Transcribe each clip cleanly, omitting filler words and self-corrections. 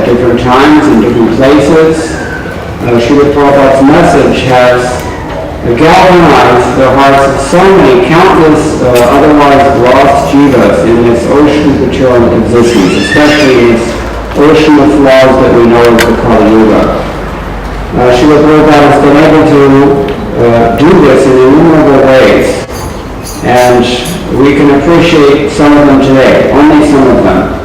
different times in different places. Srila Prabhupada's message has galvanized the hearts of so many countless otherwise lost jivas in this ocean of material existence, especially in this ocean of flaws that we know as the Kali Yuga. Srila Prabhupada has been able to do this in innumerable ways, and we can appreciate some of them today, only some of them.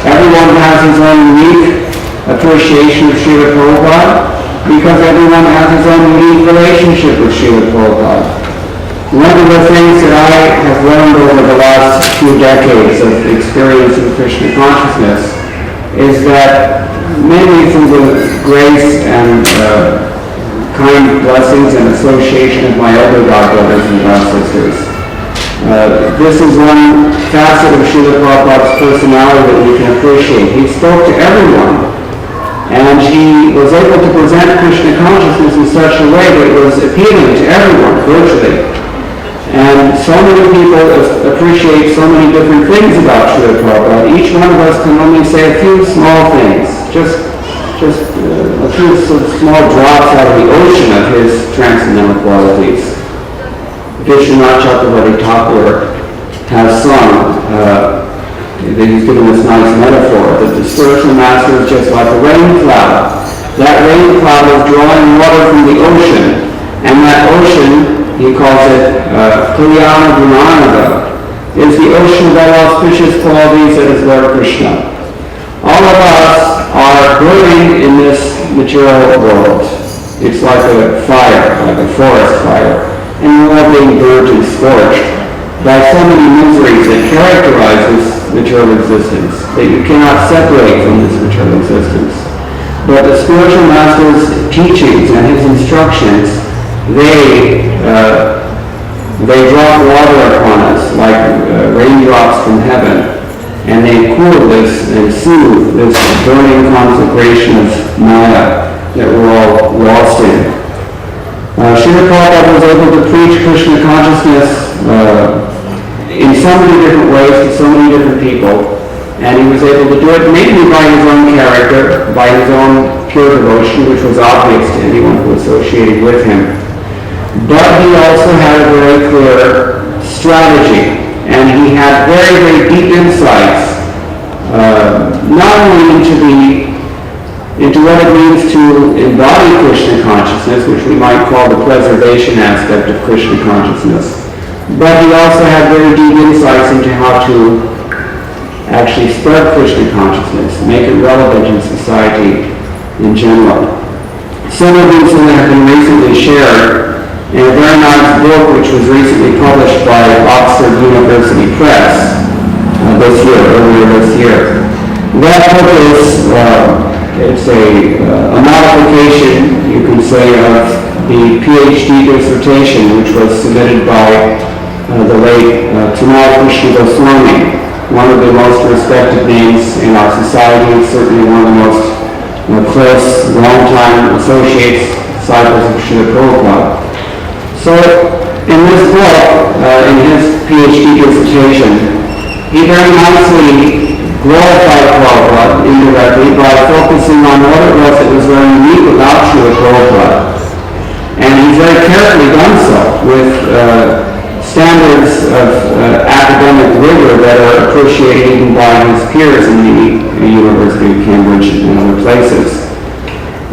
Everyone has his own unique appreciation of Srila Prabhupada, because everyone has his own unique relationship with Srila Prabhupada. One of the things that I have learned over the last few decades of experience in Krishna consciousness is that mainly through the grace and kind blessings and association of my elder godbrothers and godsisters, this is one facet of Srila Prabhupada's personality that we can appreciate. He spoke to everyone, and he was able to present Krishna consciousness in such a way that it was appealing to everyone, virtually. And so many people appreciate so many different things about Srila Prabhupada. Each one of us can only say a few small things, just a few sort of small drops out of the ocean of his transcendental qualities. Vishwanath Chakravarti Thakur has sung, that he's given this nice metaphor, that the spiritual master is just like a rain cloud. That rain cloud is drawing water from the ocean, and that ocean, he calls it Kalyana Gunanada, is the ocean of all auspicious qualities that is Lord Krishna. All of us are burning in this material world. It's like a fire, like a forest fire, and we're all being burnt and scorched by so many miseries that characterize this material existence, that you cannot separate from this material existence. But the spiritual master's teachings and his instructions, they drop water upon us like raindrops from heaven, and they cool this and soothe this burning conflagration of Maya that we're all lost in. Srila Prabhupada was able to preach Krishna consciousness in so many different ways to so many different people, and he was able to do it mainly by his own character, by his own pure devotion, which was obvious to anyone who associated with him. But he also had a very clear strategy, and he had very, very deep insights, not only into what it means to embody Krishna consciousness, which we might call the preservation aspect of Krishna consciousness, but he also had very deep insights into how to actually spread Krishna consciousness, make it relevant in society in general. Some of these have been recently shared in a very nice book which was recently published by Oxford University Press earlier this year. That book is it's a modification, you can say, of the PhD dissertation which was submitted by the late Krishna Goswami, one of the most respected names in our society, certainly one of the most close, long-time associates, disciples of Srila Prabhupada. So, in this book, in his PhD dissertation, he very nicely glorified Prabhupada indirectly by focusing on what it was that was very unique about Srila Prabhupada. And he's very carefully done so with standards of academic rigor that are appreciated even by his peers in the University of Cambridge and other places.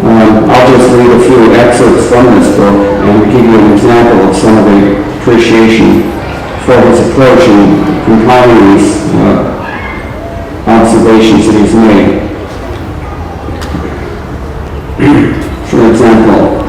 I'll just read a few excerpts from this book and give you an example of some of the appreciation for his approach in compiling these observations that he's made. For example,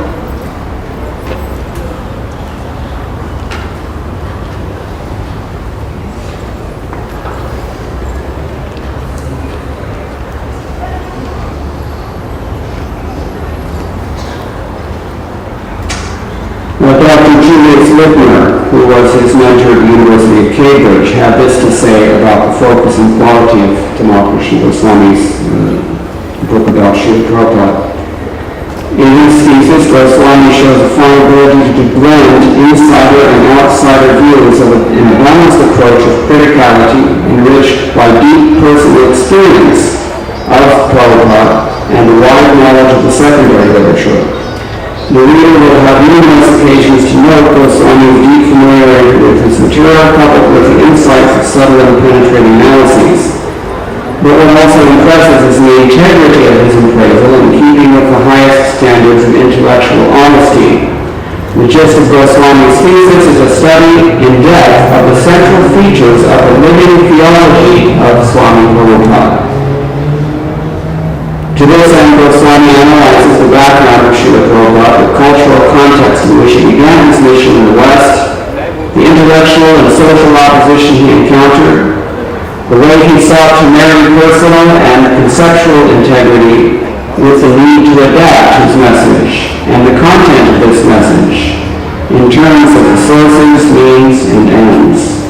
who was his mentor at the University of Cambridge, had this to say about the focus and quality of Tamal Krishna Goswami's book about Srila Prabhupada. In his thesis, Goswami shows a fine ability to blend insider and outsider views of an balanced approach of criticality enriched by deep personal experience of Prabhupada and a wide knowledge of the secondary literature. The reader will have numerous occasions to note Goswami's deep familiarity with his material, coupled with the insights of subtle and penetrating analyses. But what also impresses is the integrity of his appraisal in keeping with the highest standards of intellectual honesty. The gist of Goswami's thesis is a study in depth of the central features of the living theology of Swami Prabhupada. To this end, Goswami analyzes the background of Srila Prabhupada, the cultural context in which he began his mission in the West, the intellectual and social opposition he encountered, the way he sought to marry personal and conceptual integrity with the need to adapt his message, and the content of this message in terms of the sources, means, and ends.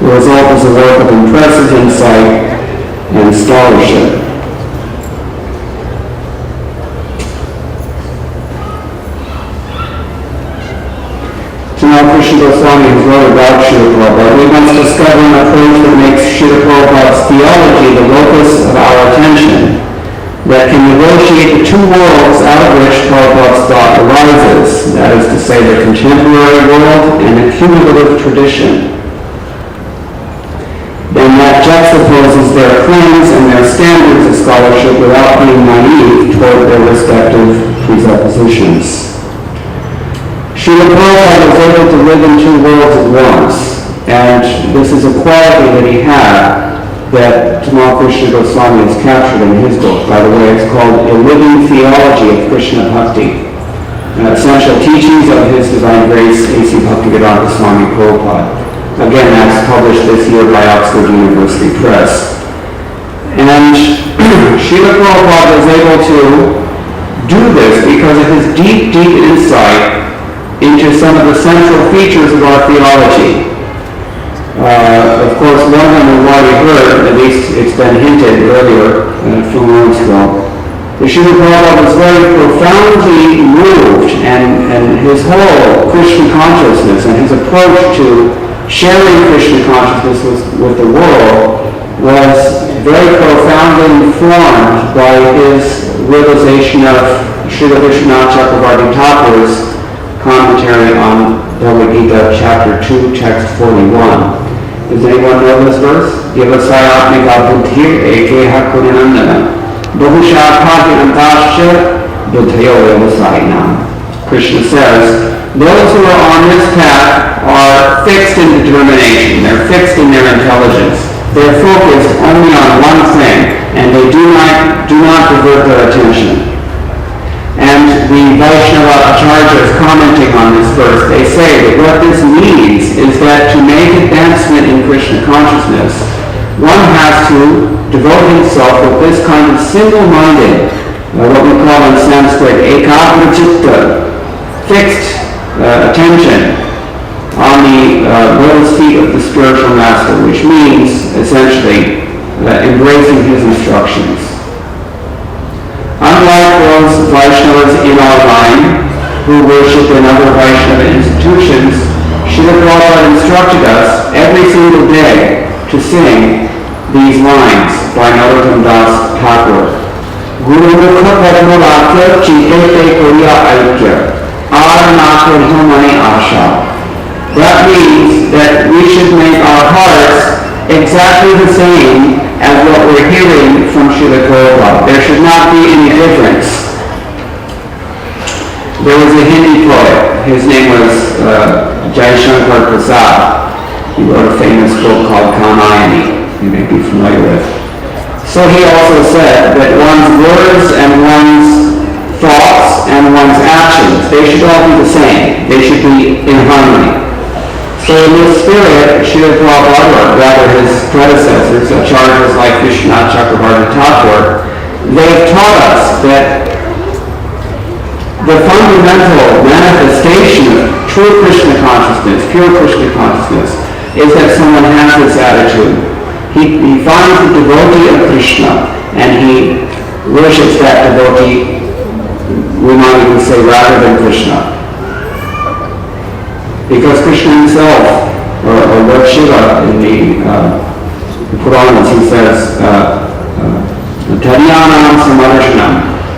The result is a work of impressive insight and scholarship. Now Krishna Goswami has wrote about Srila Prabhupada. We must discover an approach that makes Srila Prabhupada's theology the locus of our attention, that can negotiate the two worlds out of which Prabhupada's thought arises, that is to say, the contemporary world and the cumulative tradition. Then that juxtaposes their claims and their standards of scholarship without being naive toward their respective presuppositions. Srila Prabhupada was able to live in two worlds at once, and this is a quality that he had that Tamal Krishna Goswami has captured in his book. By the way, it's called A Living Theology of Krishna Bhakti, Essential Teachings of His Divine Grace, A.C. Bhaktivedanta Swami Prabhupada. Again, that's published this year by Oxford University Press. And Srila Prabhupada was able to do this because of his deep, deep insight into some of the central features of our theology. Of course, one of them we've already heard, at least it's been hinted earlier a few moments ago. The Srila Prabhupada was very profoundly moved, and his whole Krishna consciousness and his approach to sharing Krishna consciousness with the world was very profoundly informed by his realization of Srila Vishwanath Chakravarti Thakur's commentary on Bhagavad Gita, chapter 2, text 41. Does anyone know this verse? Yavasayatmika buddhir ekeha kurinandana bahushapadyantasya buddhayo yavasayinam. Krishna says, those who are on this path are fixed in determination. They're fixed in their intelligence. They're focused only on one thing, and they do not divert their attention. And the Vaishnava acharyas commenting on this verse, they say that what this means is that to make advancement in Krishna consciousness, one has to devote himself with this kind of single-minded, what we call in Sanskrit, ekagrachitta, fixed attention on the lotus feet of the spiritual master, which means essentially embracing his instructions. Unlike those Vaishnavas in our line who worship in other Vaishnava institutions, Srila Prabhupada instructed us every single day to sing these lines by Narottam Das Thakur. Guru Mukha Padmavatya Chitete Kuriya Aikya Aranaka Humani Asha. That means that we should make our hearts exactly the same as what we're hearing from Srila Prabhupada. There should not be any difference. There was a Hindi poet. His name was Jai Shankar Prasad. He wrote a famous book called Kamayani, you may be familiar with. So he also said that one's words and one's thoughts and one's actions, they should all be the same. They should be in harmony. So in this spirit, Srila Prabhupada, or rather his predecessors, acharyas like Vishwanath Chakravarti Thakur, they've taught us that the fundamental manifestation of true Krishna consciousness, pure Krishna consciousness, is that someone has this attitude. He finds the devotee of Krishna, and he worships that devotee, we might even say, rather than Krishna. Because Krishna himself, or Lord Shiva in the Puranas, he says, Tadyanam Samarshanam.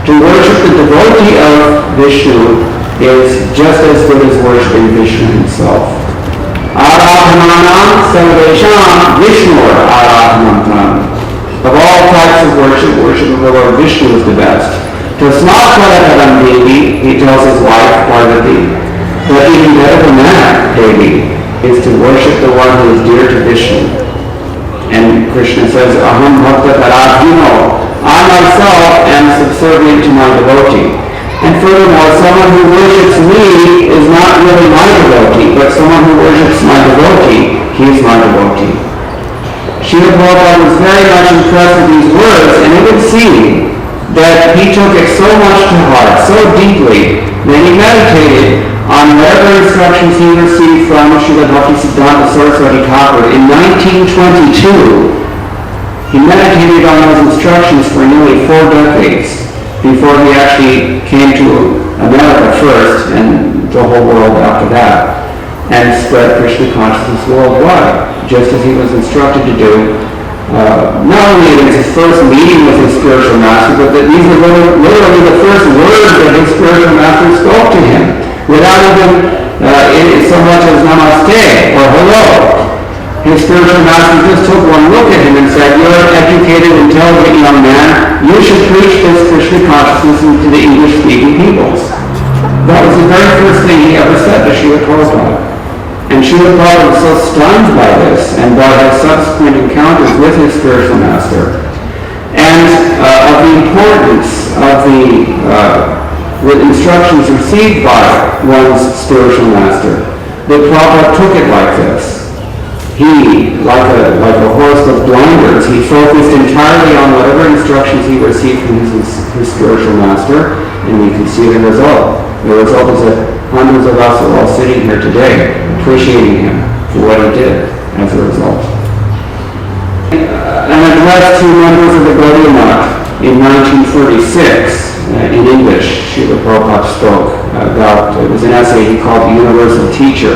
To worship the devotee of Vishnu is just as good as worshiping Vishnu himself. Aradhananam Sarvesham Vishnur Aradhananam. Of all types of worship, worship of the Lord Vishnu is the best. Tasmat Parataram Devi, he tells his wife Parvati, but even better than that, Devi, is to worship the one who is dear to Vishnu. And Krishna says, Aham Bhakta Paradhino, I myself am subservient to my devotee. And furthermore, someone who worships me is not really my devotee, but someone who worships my devotee, he is my devotee. Srila Prabhupada was very much impressed with these words, and it would seem that he took it so much to heart, so deeply, that he meditated on whatever instructions he received from Srila Bhaktisiddhanta Saraswati Thakur in 1922. He meditated on those instructions for nearly 4 decades before he actually came to America first and the whole world after that, and spread Krishna consciousness worldwide, just as he was instructed to do. Not only in his first meeting with his spiritual master, but that these were literally the first words that his spiritual master spoke to him, without even so much as namaste or hello. His spiritual master just took one look at him and said, "You're an educated, intelligent young man. You should preach this Krishna consciousness to the English-speaking peoples." That was the very first thing he ever said to Srila Prabhupada. And Srila Prabhupada was so stunned by this and by his subsequent encounters with his spiritual master, and of the importance of the instructions received by one's spiritual master, that Prabhupada took it like this. He, like a horse with blinders, he focused entirely on whatever instructions he received from his spiritual master, and we can see the result. The result is that hundreds of us are all sitting here today appreciating him for what he did as a result. An address to members of the Gaudiya Math in 1946 in English, Srila Prabhupada spoke about, it was an essay he called The Universal Teacher.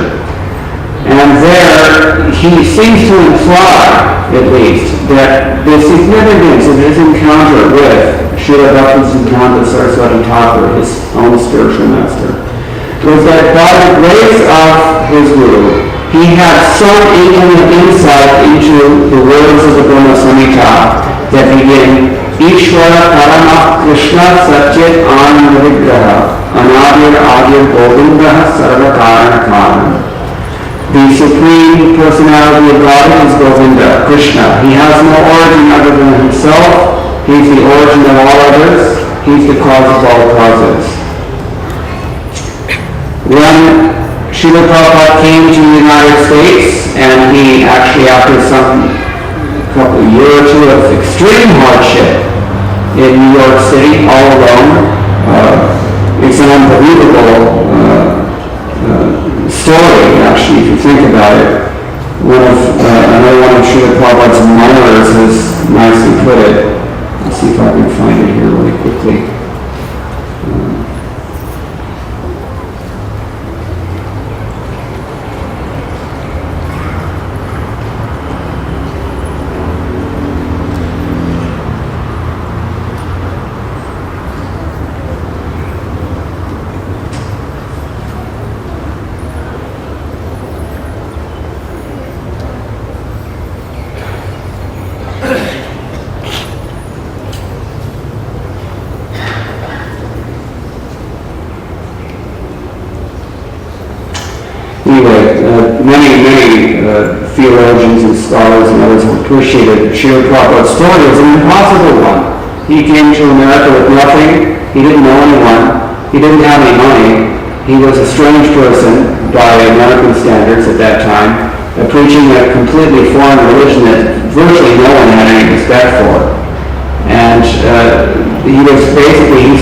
And there he seems to imply, at least, that the significance of his encounter with Srila Bhaktisiddhanta Saraswati Thakur, his own spiritual master, was that by the grace of his Guru, he had some insight into the words of the Brahma Samhita that begin, Ishvara Parama Krishna Satyat Ananda Vigraha Anadir Adir Govindaha Sarva Karana Karanam. The Supreme Personality of God is Govinda, Krishna. He has no origin other than himself. He's the origin of all others. He's the cause of all causes. When Srila Prabhupada came to the United States, and he actually, after a year or two of extreme hardship in New York City, all alone, it's an unbelievable story, actually, if you think about it. Another one of Srila Prabhupada's mentors has nicely put it. Let's see if I can find it here really quickly. Many theologians and scholars and others have appreciated Srila Prabhupada's story as an impossible one. He came to America with nothing. He didn't know anyone. He didn't have any money. He was a strange person by American standards at that time, preaching a completely foreign religion that virtually no one had any respect for. And he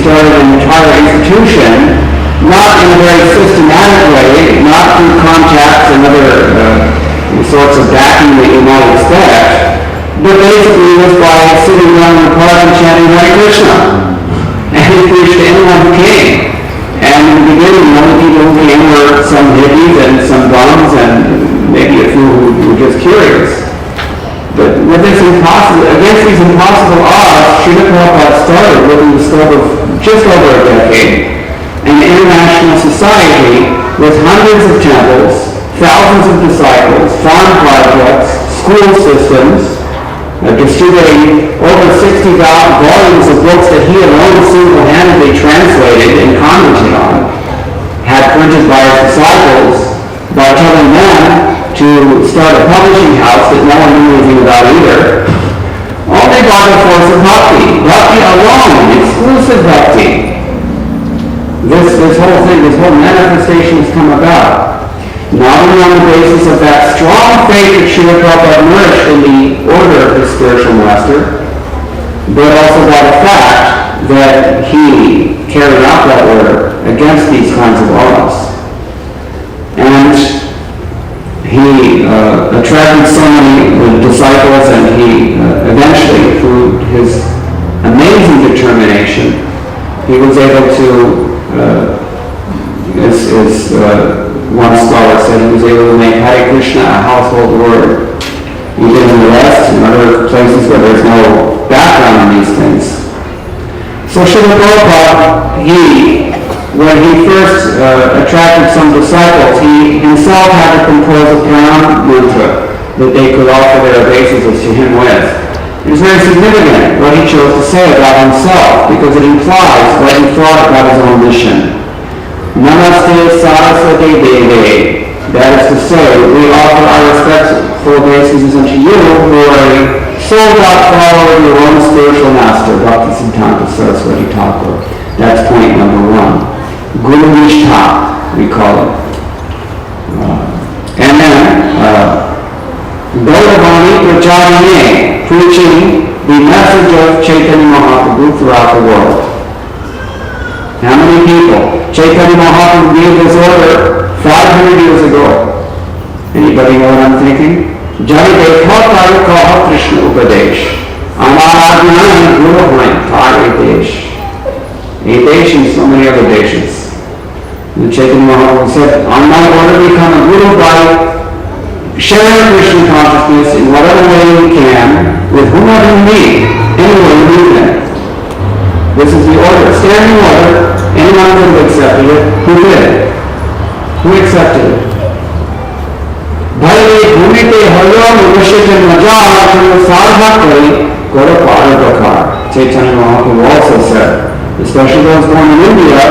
started an entire institution, not in a very systematic way, not through contacts and other sorts of backing that you might expect, but basically was by sitting down in the park and chanting Hare Krishna. And he preached to anyone who came. And in the beginning, the only people who came were some hippies and some bums and maybe a few who were just curious. But Against these impossible odds, Srila Prabhupada started within the scope of just over a decade an international society with hundreds of temples, thousands of disciples, farm projects, school systems, distributing over 60 volumes of books that he alone single-handedly translated and commented on, had printed by his disciples by telling them to start a publishing house that no one knew anything about either. Only by the force of bhakti. Bhakti alone, exclusive bhakti. This whole manifestation has come about. Not only on the basis of that strong faith that Srila Prabhupada nourished in the order of his spiritual master, but also by the fact that he carried out that order against these kinds of odds. And he attracted so many disciples, and he eventually, through his amazing determination, he was able to, as one scholar said, he was able to make Hare Krishna a household word, even in the West and other places where there's no background on these things. So Srila Prabhupada, when he first attracted some disciples, he himself had to compose a pranam mantra that they could offer their obeisances to him with. It was very significant what he chose to say about himself, because it implies what he thought about his own mission. Namaste Saraswati Deve. That is to say, we offer our respectful obeisances unto you who are a sold-out follower of your own spiritual master, Bhaktisiddhanta Saraswati Thakur. That's point number one. Guru Nishtha, we call it. And then, Gauravani Pracharine, preaching the message of Chaitanya Mahaprabhu throughout the world. How many people? Chaitanya Mahaprabhu gave this order 500 years ago. Anybody know what I'm thinking? Jai Dekha Kaha Krishna Upadesh. Amaradhyana Guru Hain Thai Desh. Desh and so many other deshes. And Chaitanya Mahaprabhu said, on my order become a guru by sharing Krishna consciousness in whatever way you can, with whomever you meet, anywhere you meet them. This is the order, standing order. Anyone could have accepted it. Who did? Who accepted it? Bhai Bhumite Haryam Vishatan Majah Sarvakari Gora Paradakar. Chaitanya Mahaprabhu also said, especially those born in India,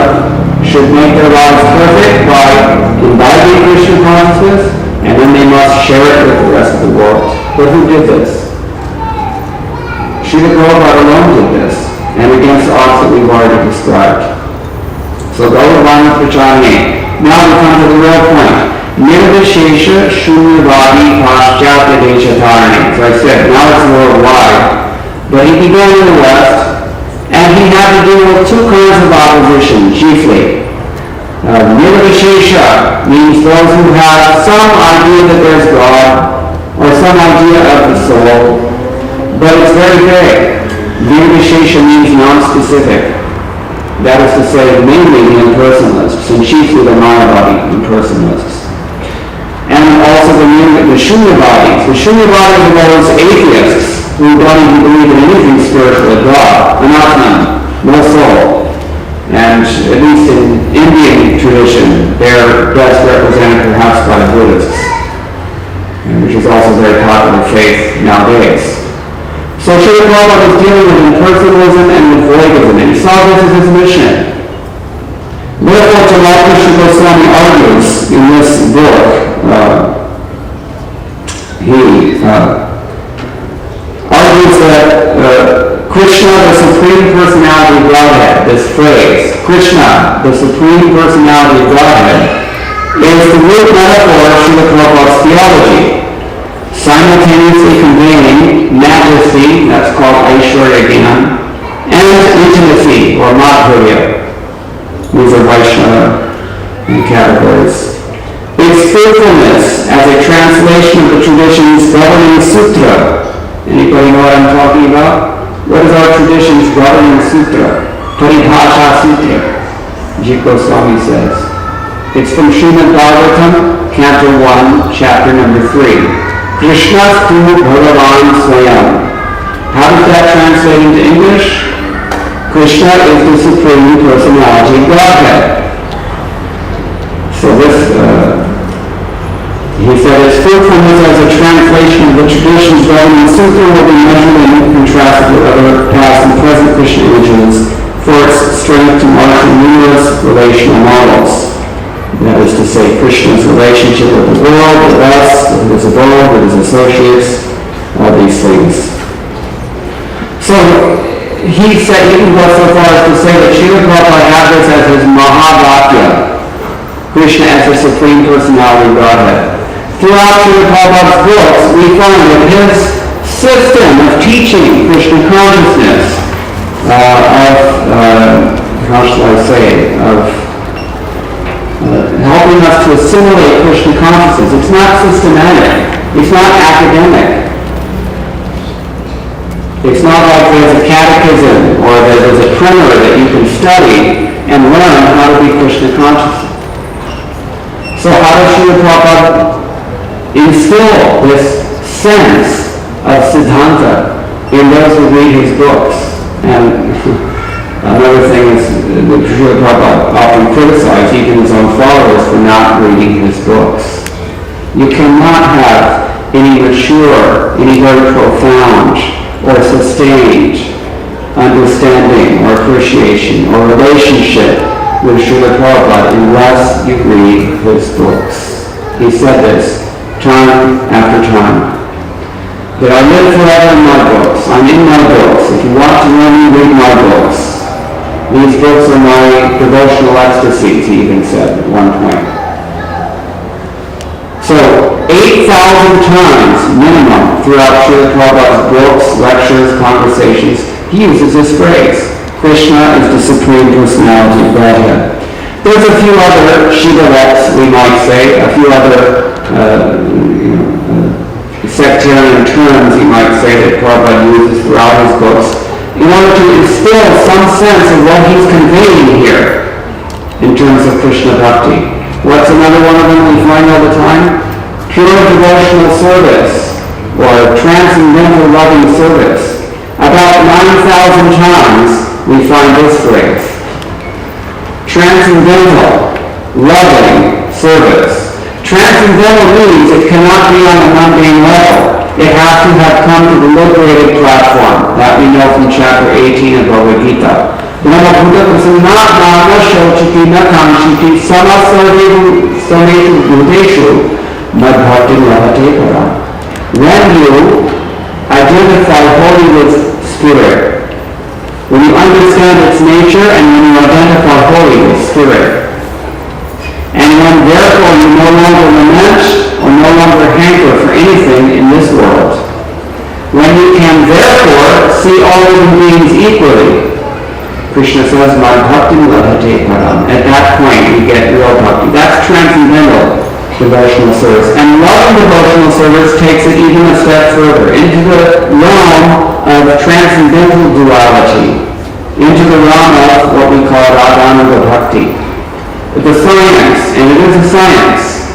should make their lives perfect by imbibing Krishna consciousness, and then they must share it with the rest of the world. But who did this? Srila Prabhupada alone did this, and against the odds that we've already described. So Gauravani Pracharine. Now we come to the real point. Nirvishesha Shunyavadi Paschatya Deshatarane. So I said, now it's worldwide. But he began in the West, and he had to deal with two kinds of opposition, chiefly. Nirvishesha means those who have some idea that there's God, or some idea of the soul, but it's very vague. Nirvishesha means non-specific. That is to say, mainly the impersonalists, and chiefly the Mayavadi impersonalists. And also the Shunyavadis. The Shunyavadis are those atheists who don't even believe in anything spiritual at God. Anatman, no soul. And at least in Indian tradition, they're best represented perhaps by the Buddhists, which is also a very popular faith nowadays. So Srila Prabhupada was dealing with impersonalism and with voidism, and he saw this as his mission. Therefore, Krishna Goswami argues in this book, he argues that Krishna, the Supreme Personality of Godhead, this phrase, Krishna, the Supreme Personality of Godhead, is the root metaphor of Srila Prabhupada's theology, simultaneously conveying majesty, that's called Aishwarya Gyan, and intimacy, or Madhurya. These are Vaishnava categories. Its fruitfulness as a translation of the tradition's governing sutra. Anybody know what I'm talking about? What is our tradition's governing sutra? Paribhasha Sutra, Jiva Goswami says. It's from Srimad Bhagavatam, Canto 1, Chapter number 3. Krishnastu Bhagavan Swayam. How does that translate into English? Krishna is the Supreme Personality of Godhead. So this, he said, its fruitfulness as a translation of the traditions writing in Sutra will be measured and contrasted with other past and present Krishna images for its strength to mark numerous relational models. That is to say, Krishna's relationship with the world, with us, with his abode, with his associates, all these things. So, he said, he can go so far as to say that Srila Prabhupada had this as his Mahavakya, Krishna as the Supreme Personality of Godhead. Throughout Srila Prabhupada's books, we find that his system of teaching Krishna consciousness, how shall I say, of helping us to assimilate Krishna consciousness. It's not systematic. It's not academic. It's not like there's a catechism or there's a primer that you can study and learn how to be Krishna conscious. So how does Srila Prabhupada instill this sense of Siddhanta in those who read his books? And another thing is that Srila Prabhupada often criticized even his own followers for not reading his books. You cannot have any mature, any very profound or sustained understanding or appreciation or relationship with Srila Prabhupada unless you read his books. He said this time after time. That I live forever in my books. I'm in my books. If you want to know me, read my books. These books are my devotional ecstasies, he even said at one point. So, 8,000 times minimum throughout Srila Prabhupada's books, lectures, conversations, he uses this phrase, Krishna is the Supreme Personality of Godhead. There's a few other shibboleths, we might say, a few other sectarian terms, you might say, that Prabhupada uses throughout his books in order to instill some sense of what he's conveying here in terms of Krishna Bhakti. What's another one of them we find all the time? Pure devotional service, or transcendental loving service. About 9,000 times we find this phrase. Transcendental, loving service. Transcendental means it cannot be on a mundane level. It has to have come to the liberated platform. That we know from chapter 18 of Bhagavad Gita. When you identify holy with spirit, when you understand its nature and when you identify holy with spirit, and when therefore you no longer lament or no longer hanker for anything in this world, when you can therefore see all living beings equally, Krishna says, "My bhakti ladhate param." At that point, you get real bhakti. That's transcendental devotional service. And loving devotional service takes it even a step further, into the realm of transcendental duality, into the realm of what we call Radhananda Bhakti. The science, and it is a science,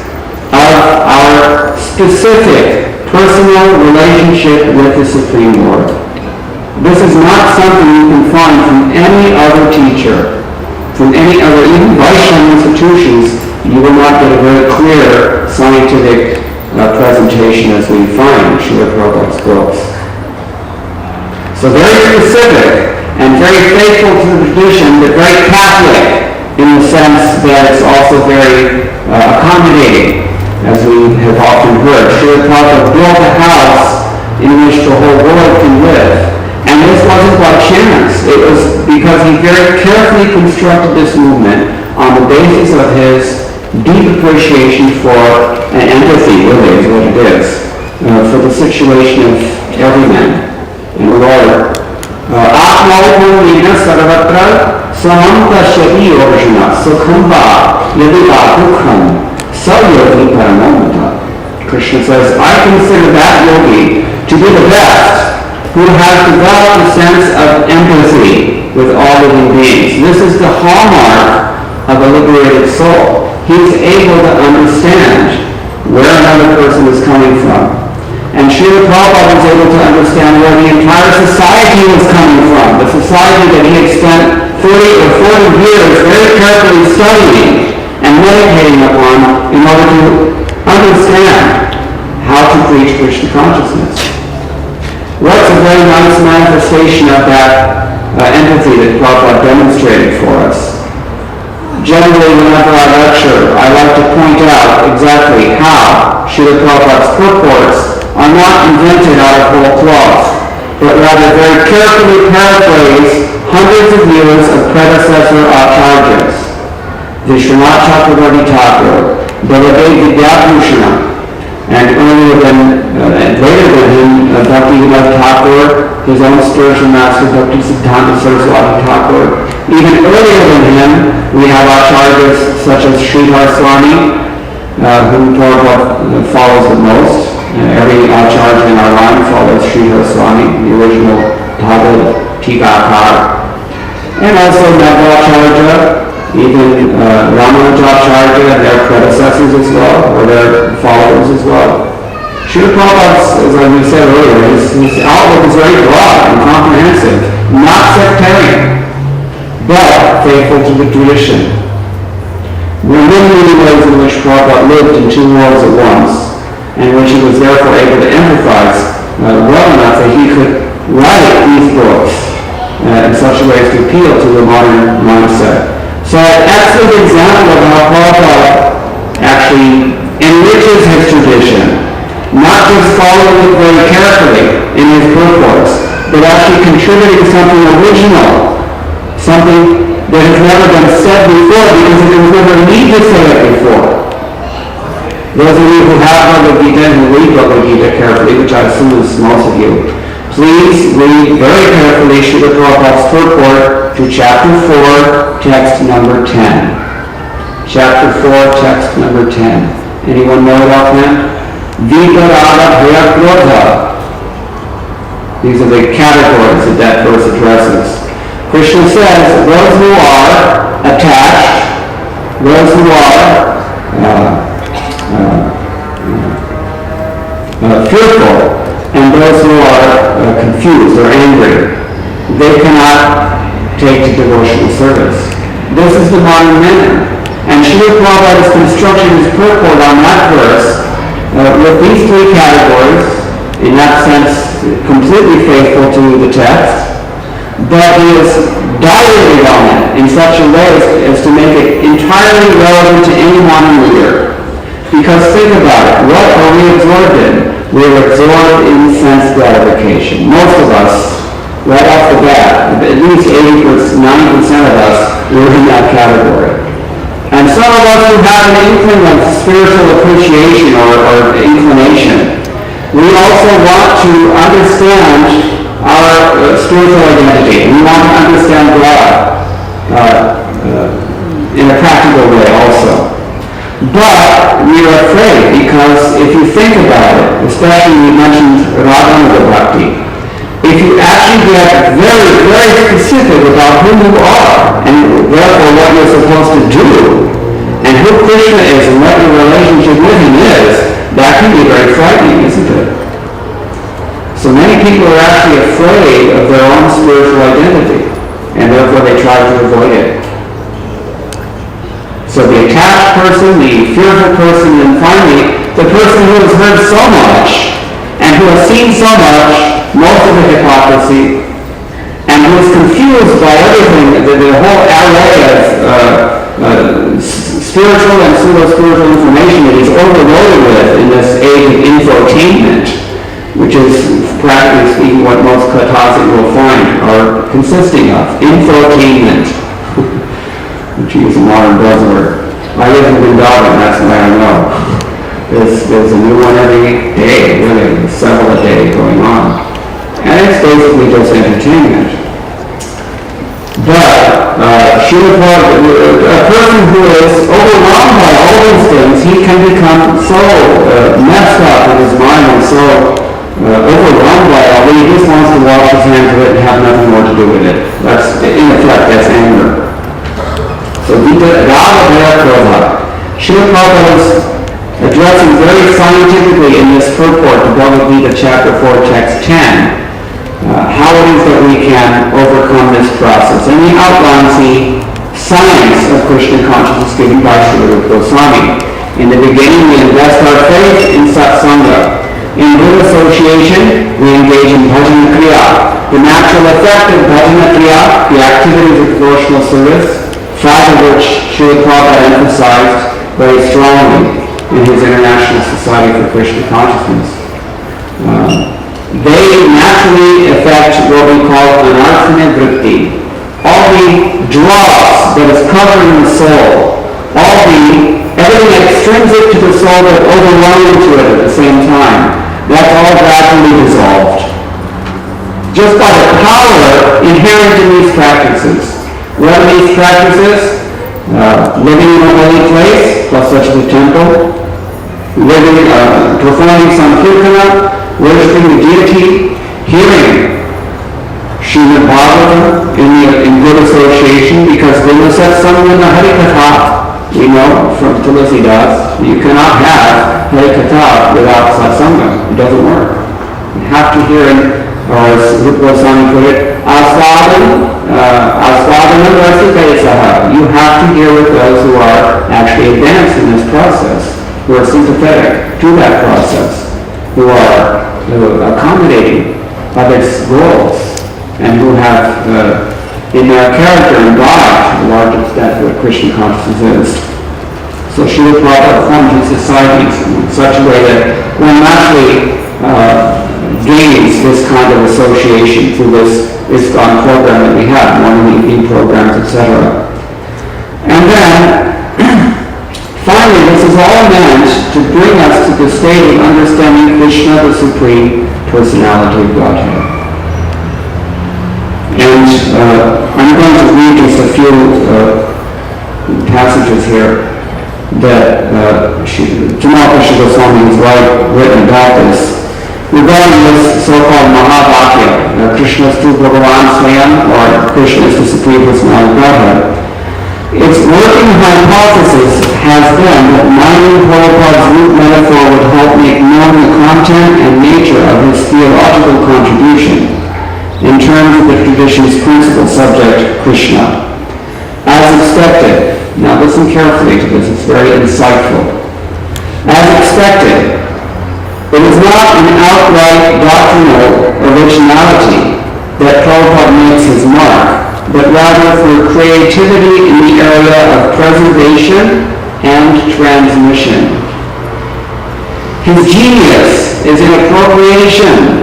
of our specific personal relationship with the Supreme Lord. This is not something you can find from any other teacher, from any other, even Vaishnava institutions. You will not get a very clear scientific presentation as we find in Srila Prabhupada's books. So very specific and very faithful to the tradition, but very Catholic in the sense that it's also very accommodating, as we have often heard. Srila Prabhupada built a house in which the whole world can live. And this wasn't by chance. It was because he very carefully constructed this movement on the basis of his deep appreciation for, and empathy really is what it is, for the situation of every man in the Lord. Atmaupanina sarvatra samanta shati orjuna sukhamba yadika dukham sayogi paramamata. Krishna says, I consider that yogi to be the best, who has developed a sense of empathy with all living beings. This is the hallmark of a liberated soul. He is able to understand where another person is coming from. And Srila Prabhupada was able to understand where the entire society was coming from, the society that he had spent 30 or 40 years very carefully studying and meditating upon in order to understand how to preach Krishna consciousness. What's a very nice manifestation of that empathy that Prabhupada demonstrated for us? Generally, whenever I lecture, I like to point out exactly how Srila Prabhupada's purports are not invented out of whole cloth, but rather very carefully paraphrase hundreds of years of predecessor acharyas. Vishwanath Chakravarti Thakur, Baladev Vidyabhushana, and later than him, Bhaktivinoda Thakur, his own spiritual master, Bhakti Siddhanta Saraswati Thakur. Even earlier than him, we have acharyas such as Sridhar Swami, whom Prabhupada follows the most. Every acharya in our line follows Sridhar Swami, the original Bhagavad Tikakar. And also Madhvacharya, even Ramanujacharya and their predecessors as well, or their followers as well. Srila Prabhupada, as we said earlier, his outlook is very broad and comprehensive, not sectarian, but faithful to the tradition. There are many ways in which Prabhupada lived in two worlds at once, and which he was therefore able to empathize well enough that he could write these books in such a way as to appeal to the modern mindset. So an excellent example of how Prabhupada actually enriches his tradition, not just following it very carefully in his purports, but actually contributing something original, something that has never been said before because there was never a need to say it before. Those of you who have Bhagavad Gita and who read Bhagavad Gita carefully, which I assume is most of you, please read very carefully Srila Prabhupada's purport to chapter 4, text number 10. Chapter 4, text number 10. Anyone know it offhand? Vikarada Bhayakrodha. These are the categories that verse addresses. Krishna says, those who are attached, those who are fearful, and those who are confused or angry, they cannot take to devotional service. This is the modern man. And Srila Prabhupada is constructing his purport on that verse with these three categories, in that sense completely faithful to the text, but he is dilated on it in such a way as to make it entirely relevant to any modern reader. Because think about it, what are we absorbed in? We're absorbed in sense gratification. Most of us, right off the bat, at least 90% of us, we're in that category. And some of us who have an inkling of spiritual appreciation or inclination, we also want to understand our spiritual identity. We want to understand God in a practical way also. But we are afraid because if you think about it, especially we mentioned Radhanuga Bhakti, if you actually get very, very specific about who you are and therefore what you're supposed to do and who Krishna is and what your relationship with him is, that can be very frightening, isn't it? So many people are actually afraid of their own spiritual identity and therefore they try to avoid it. So the attached person, the fearful person, and finally the person who has heard so much and who has seen so much, most of the hypocrisy, and who is confused by everything, the whole array of spiritual and pseudo-spiritual information that he's overloaded with in this age of infotainment, which is practically speaking what most kathas will find are consisting of. Infotainment. Which is a modern buzzword. I live in Vrindavan, that's why I know. There's a new one every day, really, several a day going on. And it's basically just entertainment. But a person who is overwhelmed by all these things, he can become so messed up in his mind and so overwhelmed by it all that he just wants to wash his hands of it and have nothing more to do with it. That's, in effect, that's anger. So Radha Srila Prabhupada is addressing very scientifically in this purport to Bhagavad Gita chapter 4, text 10, how it is that we can overcome this process. And he outlines the science of Krishna consciousness given by Srila Goswami. In the beginning, we invest our faith in satsanga. In good association, we engage in bhajana kriya. The natural effect of bhajana kriya, the activities of devotional service, five of which Srila Prabhupada emphasized very strongly in his International Society for Krishna Consciousness. They naturally affect what we call anarthana vritti. All the dross that is covering the soul, everything extrinsic to the soul but overwhelming to it at the same time, that's all gradually dissolved. Just by the power inherent in these practices. What are these practices? Living in a holy place, plus such as a temple, performing some kirtana, worshiping the deity, hearing Srimad Bhagavatam in good association, because Guru Satsanga Hari Katha, we know from Tulsi Das, you cannot have Hari Katha without Satsanga. It doesn't work. You have to hear, or as Rupa Goswami put it, Asvadanam Rasipesaha. You have to hear with those who are actually advanced in this process, who are sympathetic to that process, who are accommodating others' goals, and who have in their character embodied to a large extent what Krishna consciousness is. So Srila Prabhupada formed his societies in such a way that one naturally gains this kind of association through this ISKCON program that we have, morning evening programs, etc. And then, finally, this is all meant to bring us to the state of understanding Krishna, the Supreme Personality of Godhead. And I'm going to read just a few passages here that Janmasthami Goswami has written about this. Regarding this so-called Mahavakya, Krishna is to Bhagavan Swayam, or Krishna is the Supreme Personality of Godhead, its working hypothesis has been that mining Prabhupada's root metaphor would help make known the content and nature of his theological contribution in terms of the tradition's principal subject, Krishna. As expected, now listen carefully to this, it's very insightful. As expected, it is not an outright doctrinal originality that Prabhupada makes his mark, but rather for creativity in the area of preservation and transmission. His genius is in appropriation,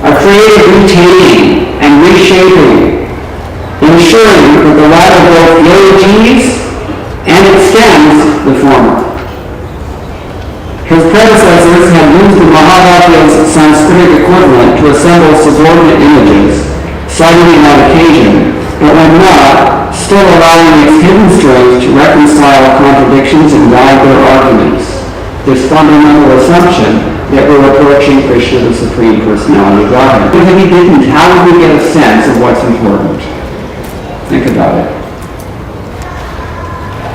a creative retaining and reshaping, ensuring that the latter both yogis and extends the former. His predecessors had used the Mahavakya's Sanskrit equivalent to assemble subordinate images, citing on occasion, but when not, still allowing its hidden strength to reconcile contradictions and guide their arguments. This fundamental assumption that we're approaching Krishna, the Supreme Personality of Godhead. Because if he didn't, how would we get a sense of what's important? Think about it.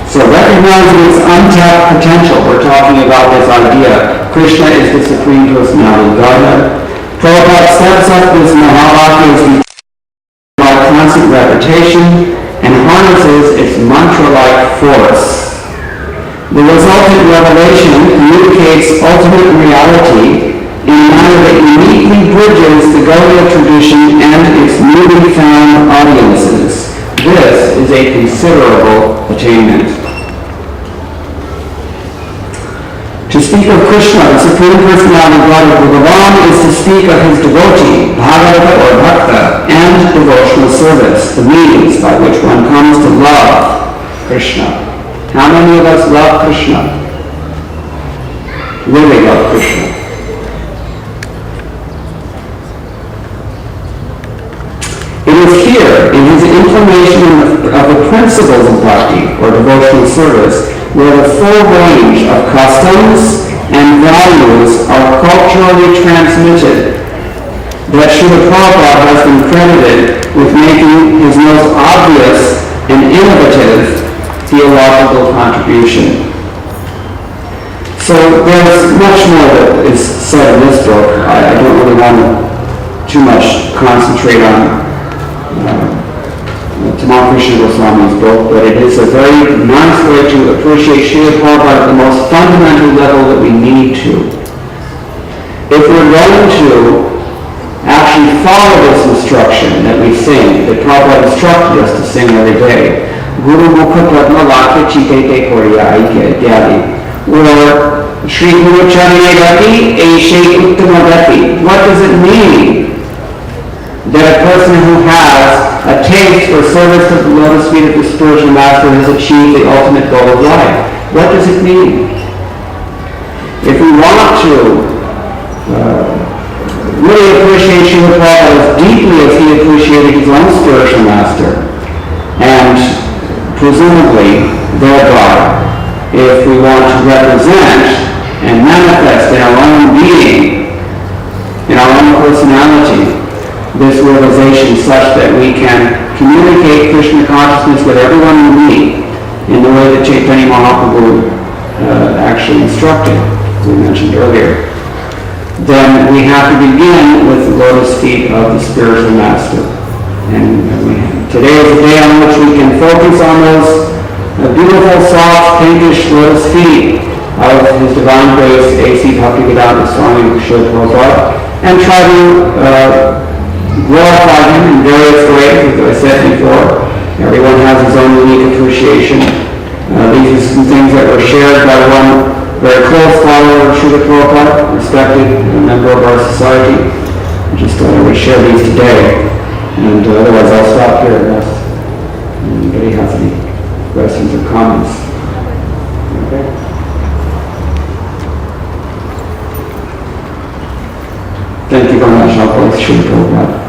So recognizing its untapped potential, we're talking about this idea, Krishna is the Supreme Personality of Godhead. Prabhupada steps up this Mahavakya's by constant repetition and harnesses its mantra-like force. The resultant revelation communicates ultimate reality in a manner that uniquely bridges the Gaudiya tradition and its newly found audiences. This is a considerable attainment. To speak of Krishna, the Supreme Personality of Godhead, Bhagavan, is to speak of his devotee, Bhagavata or Bhakta, and devotional service, the means by which one comes to love Krishna. How many of us love Krishna? Really love Krishna. It is here, in his implementation of the principles of bhakti, or devotional service, where the full range of customs and values are culturally transmitted, that Srila Prabhupada has been credited with making his most obvious and innovative theological contribution. So there's much more that is said in this book. I don't really want to too much concentrate on Tamal Krishna Goswami's book, but it is a very nice way to appreciate Srila Prabhupada at the most fundamental level that we need to. If we're going to actually follow this instruction that we sing, that Prabhupada instructed us to sing every day, Guru Mukha Padma Lakya Chitete Korya Aike Ityadi, or Shri Guru Charane Gati Eshe Uttama Gati. What does it mean that a person who has a taste for service to the lotus feet of the spiritual master has achieved the ultimate goal of life? What does it mean? If we want to really appreciate Srila Prabhupada as deeply as he appreciated his own spiritual master, and presumably thereby, if we want to represent and manifest in our own being, in our own personality, this realization such that we can communicate Krishna consciousness with everyone we meet in the way that Chaitanya Mahaprabhu actually instructed, as we mentioned earlier, then we have to begin with the lotus feet of the spiritual master. And today is a day on which we can focus on those beautiful, soft, pinkish lotus feet of His Divine Grace A.C. Bhaktivedanta Swami Srila Prabhupada, and try to glorify him in various ways. As I said before, everyone has his own unique appreciation. These are some things that were shared by one very close follower of Srila Prabhupada, respected member of our society. I just thought I would share these today, and otherwise I'll stop here unless anybody has any questions or comments. Okay. Thank you very much. I'll close Srila Prabhupada.